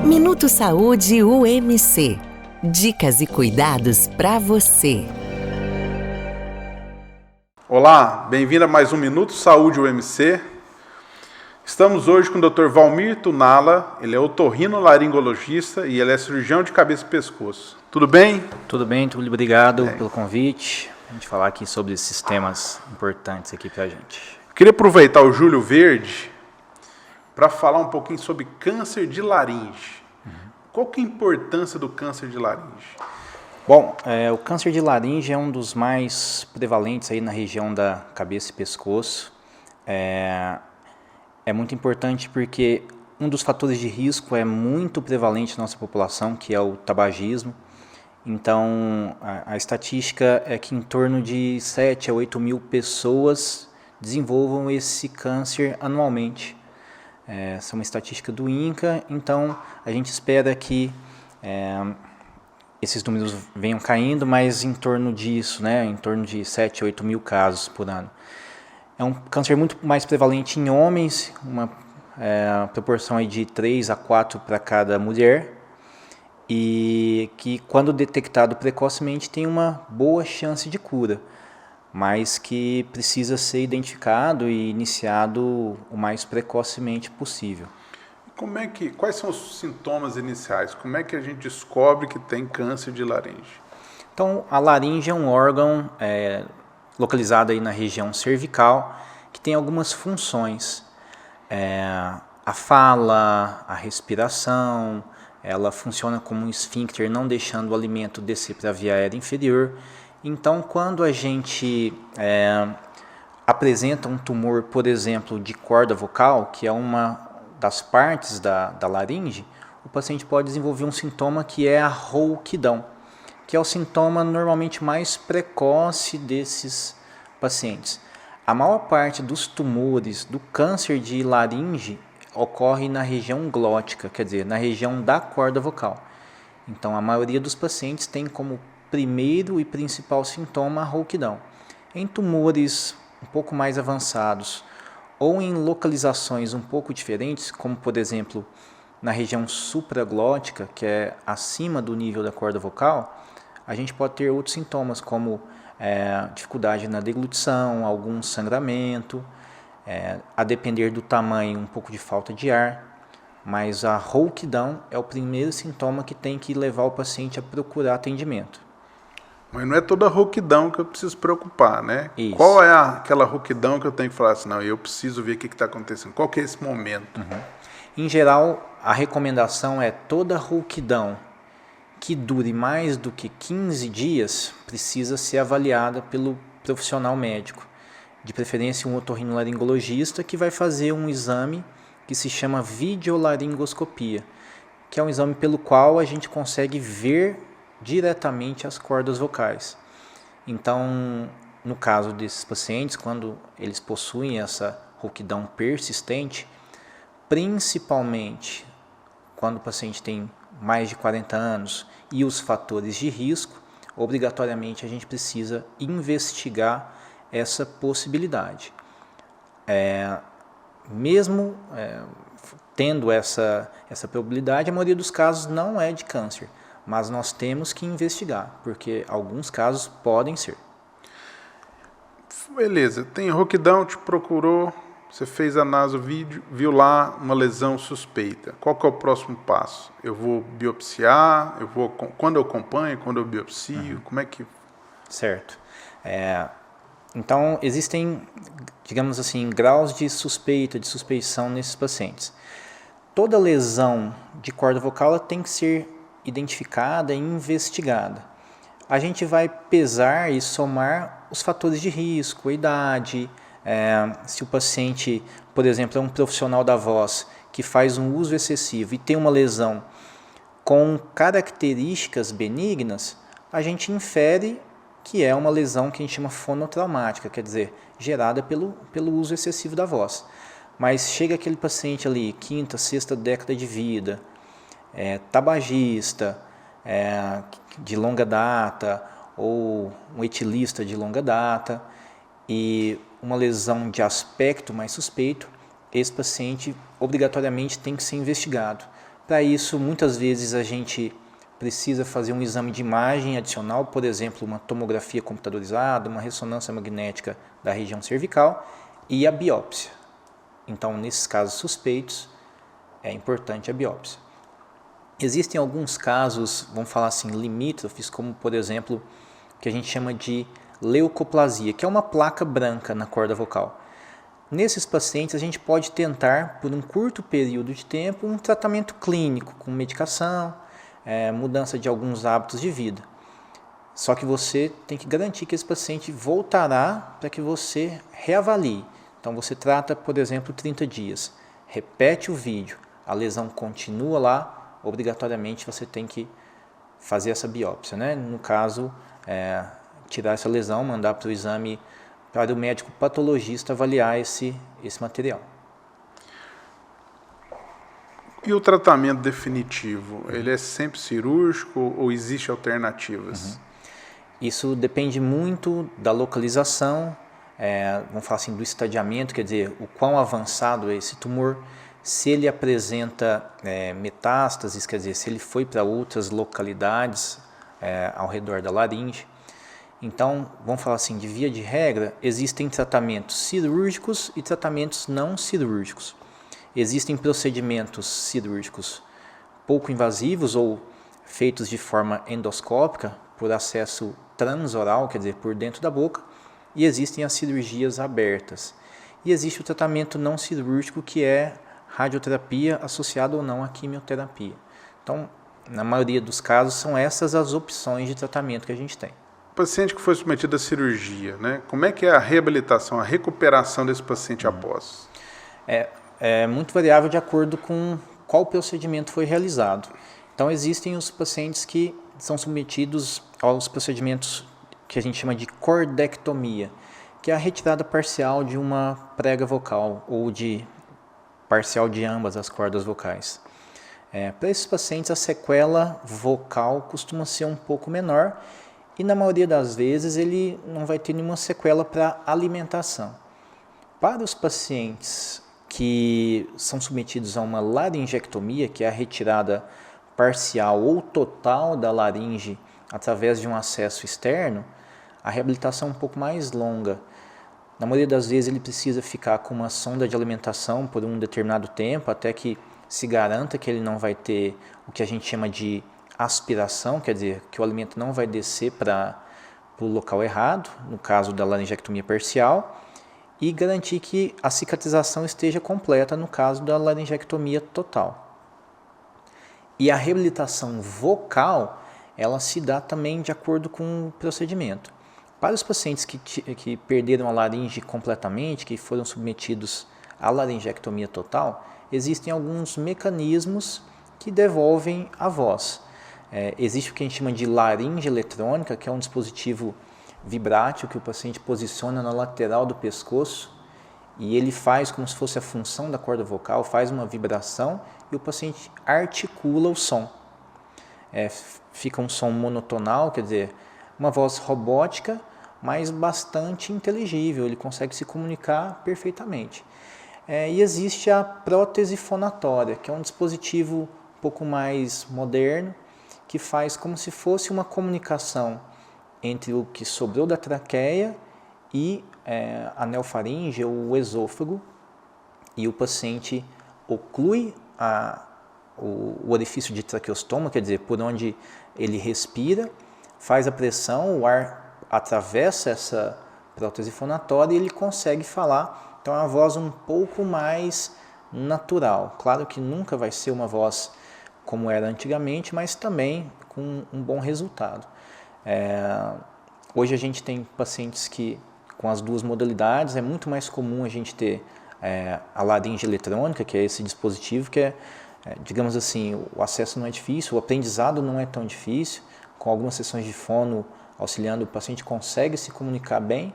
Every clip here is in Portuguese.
Minuto Saúde UMC. Dicas e cuidados para você. Olá, bem-vindo a mais um Minuto Saúde UMC. Estamos hoje com o Dr. Valmir Tunala, ele é otorrinolaringologista e ele é cirurgião de cabeça e pescoço. Tudo bem? Tudo bem, Túlio, obrigado pelo convite. A gente falar aqui sobre esses temas importantes aqui pra gente. Queria aproveitar o Júlio Verde para falar um pouquinho sobre câncer de laringe. Qual que é a importância do câncer de laringe? Bom, o câncer de laringe é um dos mais prevalentes aí na região da cabeça e pescoço. É muito importante porque um dos fatores de risco é muito prevalente na nossa população, que é o tabagismo. Então, a estatística é que em torno de 7 a 8 mil pessoas desenvolvam esse câncer anualmente. Essa é uma estatística do INCA, então a gente espera que esses números venham caindo, mas em torno disso, né, em torno de 7 a 8 mil casos por ano. É um câncer muito mais prevalente em homens, uma proporção aí de 3 a 4 para cada mulher, e que quando detectado precocemente tem uma boa chance de cura, mas que precisa ser identificado e iniciado o mais precocemente possível. Quais são os sintomas iniciais? Como é que a gente descobre que tem câncer de laringe? Então, a laringe é um órgão localizado aí na região cervical que tem algumas funções. A fala, a respiração, ela funciona como um esfíncter, não deixando o alimento descer para a via aérea inferior. Então, quando a gente apresenta um tumor, por exemplo, de corda vocal, que é uma das partes da laringe, o paciente pode desenvolver um sintoma que é a rouquidão, que é o sintoma normalmente mais precoce desses pacientes. A maior parte dos tumores do câncer de laringe ocorre na região glótica, quer dizer, na região da corda vocal. Então, a maioria dos pacientes tem como primeiro e principal sintoma a rouquidão. Em tumores um pouco mais avançados ou em localizações um pouco diferentes, como por exemplo na região supraglótica, que é acima do nível da corda vocal, a gente pode ter outros sintomas como dificuldade na deglutição, algum sangramento, a depender do tamanho, um pouco de falta de ar. Mas a rouquidão é o primeiro sintoma que tem que levar o paciente a procurar atendimento. Mas não é toda rouquidão que eu preciso se preocupar, né? Isso. Qual é aquela rouquidão que eu tenho que falar assim, não, eu preciso ver o que está acontecendo? Qual que é esse momento? Em geral, a recomendação é toda rouquidão que dure mais do que 15 dias precisa ser avaliada pelo profissional médico. De preferência um otorrinolaringologista que vai fazer um exame que se chama videolaringoscopia, que é um exame pelo qual a gente consegue ver diretamente as cordas vocais. Então, no caso desses pacientes, quando eles possuem essa rouquidão persistente, principalmente quando o paciente tem mais de 40 anos e os fatores de risco, obrigatoriamente a gente precisa investigar essa possibilidade. Mesmo tendo essa probabilidade, a maioria dos casos não é de câncer, mas nós temos que investigar, porque alguns casos podem ser. Beleza, tem rouquidão, te procurou, você fez a nasovídeo, viu lá uma lesão suspeita. Qual que é o próximo passo? Eu vou biopsiar, quando eu acompanho, quando eu biopsio, como é que... Certo. Então, existem, digamos assim, graus de suspeita, de suspeição nesses pacientes. Toda lesão de corda vocal tem que ser identificada e investigada. A gente vai pesar e somar os fatores de risco, a idade, se o paciente, por exemplo, é um profissional da voz que faz um uso excessivo e tem uma lesão com características benignas, a gente infere que é uma lesão que a gente chama fonotraumática, quer dizer, gerada pelo uso excessivo da voz. Mas chega aquele paciente ali, quinta, sexta década de vida, tabagista, de longa data, ou um etilista de longa data, e uma lesão de aspecto mais suspeito, esse paciente obrigatoriamente tem que ser investigado, Para isso, muitas vezes a gente precisa fazer um exame de imagem adicional, por exemplo, uma tomografia computadorizada, uma ressonância magnética da região cervical e a biópsia. Então, nesses casos suspeitos, é importante a biópsia. Existem alguns casos, vamos falar assim, limítrofes, como por exemplo, o que a gente chama de leucoplasia, que é uma placa branca na corda vocal. Nesses pacientes, a gente pode tentar, por um curto período de tempo, um tratamento clínico, com medicação, mudança de alguns hábitos de vida. Só que você tem que garantir que esse paciente voltará para que você reavalie. Então, você trata, por exemplo, 30 dias, repete o vídeo, a lesão continua lá, obrigatoriamente você tem que fazer essa biópsia, né? No caso, tirar essa lesão, mandar para o exame para o médico patologista avaliar esse material. E o tratamento definitivo, ele é sempre cirúrgico ou existe alternativas? Isso depende muito da localização, vamos falar assim, do estadiamento, quer dizer, o quão avançado é esse tumor, se ele apresenta metástases, quer dizer, se ele foi para outras localidades ao redor da laringe. Então, vamos falar assim, de via de regra, existem tratamentos cirúrgicos e tratamentos não cirúrgicos. Existem procedimentos cirúrgicos pouco invasivos ou feitos de forma endoscópica, por acesso transoral, quer dizer, por dentro da boca, e existem as cirurgias abertas. E existe o tratamento não cirúrgico, que é radioterapia associada ou não à quimioterapia. Então, na maioria dos casos, são essas as opções de tratamento que a gente tem. O paciente que foi submetido à cirurgia, né? Como é que é a reabilitação, a recuperação desse paciente após? É muito variável de acordo com qual procedimento foi realizado. Então, existem os pacientes que são submetidos aos procedimentos que a gente chama de cordectomia, que é a retirada parcial de uma prega vocal ou de parcial de ambas as cordas vocais. Para esses pacientes, a sequela vocal costuma ser um pouco menor e, na maioria das vezes, ele não vai ter nenhuma sequela para alimentação. Para os pacientes que são submetidos a uma laringectomia, que é a retirada parcial ou total da laringe através de um acesso externo, a reabilitação é um pouco mais longa. Na maioria das vezes ele precisa ficar com uma sonda de alimentação por um determinado tempo, até que se garanta que ele não vai ter o que a gente chama de aspiração, quer dizer, que o alimento não vai descer para o local errado, no caso da laringectomia parcial, e garantir que a cicatrização esteja completa no caso da laringectomia total. E a reabilitação vocal, ela se dá também de acordo com o procedimento. Para os pacientes que perderam a laringe completamente, que foram submetidos à laringectomia total, existem alguns mecanismos que devolvem a voz. Existe o que a gente chama de laringe eletrônica, que é um dispositivo vibrátil que o paciente posiciona na lateral do pescoço e ele faz como se fosse a função da corda vocal, faz uma vibração e o paciente articula o som. Fica um som monotonal, quer dizer, uma voz robótica, mas bastante inteligível, ele consegue se comunicar perfeitamente. E existe a prótese fonatória, que é um dispositivo um pouco mais moderno, que faz como se fosse uma comunicação entre o que sobrou da traqueia e a neofaringe ou o esôfago, e o paciente oclui o orifício de traqueostoma, quer dizer, por onde ele respira, faz a pressão, o ar atravessa essa prótese fonatória e ele consegue falar. Então é uma voz um pouco mais natural. Claro que nunca vai ser uma voz como era antigamente, mas também com um bom resultado. Hoje a gente tem pacientes que, com as duas modalidades, é muito mais comum a gente ter a laringe eletrônica, que é esse dispositivo que digamos assim, o acesso não é difícil, o aprendizado não é tão difícil, com algumas sessões de fono auxiliando, o paciente consegue se comunicar bem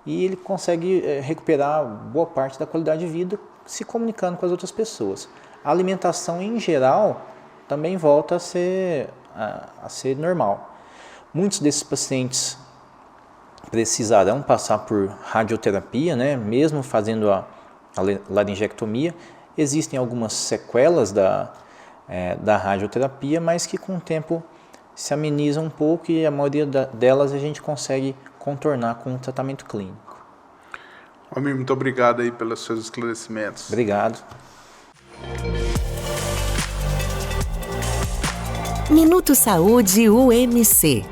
e ele consegue recuperar boa parte da qualidade de vida se comunicando com as outras pessoas. A alimentação em geral também volta a ser normal. Muitos desses pacientes precisarão passar por radioterapia, né? Mesmo fazendo a laringectomia. Existem algumas sequelas da radioterapia, mas que com o tempo se ameniza um pouco e a maioria delas a gente consegue contornar com um tratamento clínico. Almir, muito obrigado aí pelos seus esclarecimentos. Obrigado. Minuto Saúde UMC.